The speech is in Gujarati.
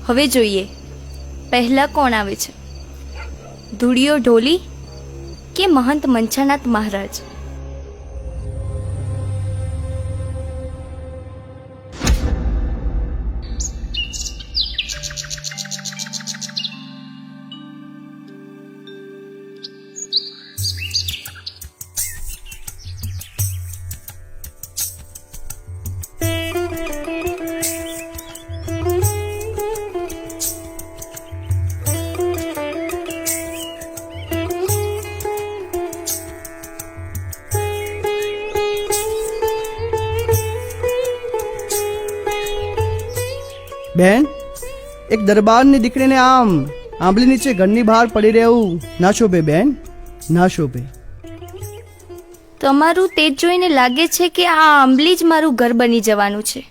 હવે જોઈએ પહેલા કોણ આવે છે, ધૂળિયો ઢોલી કે મહંત મંછાનાથ મહારાજ? બેન, એક દરબારની દીકરીને આમ આંબલી નીચે ઘરની બહાર પડી રહેવું ના શોભે બેન, ના શોભે. તમારું તેજ જોઈને લાગે છે કે આ આંબલી જ મારું ઘર બની જવાનું છે.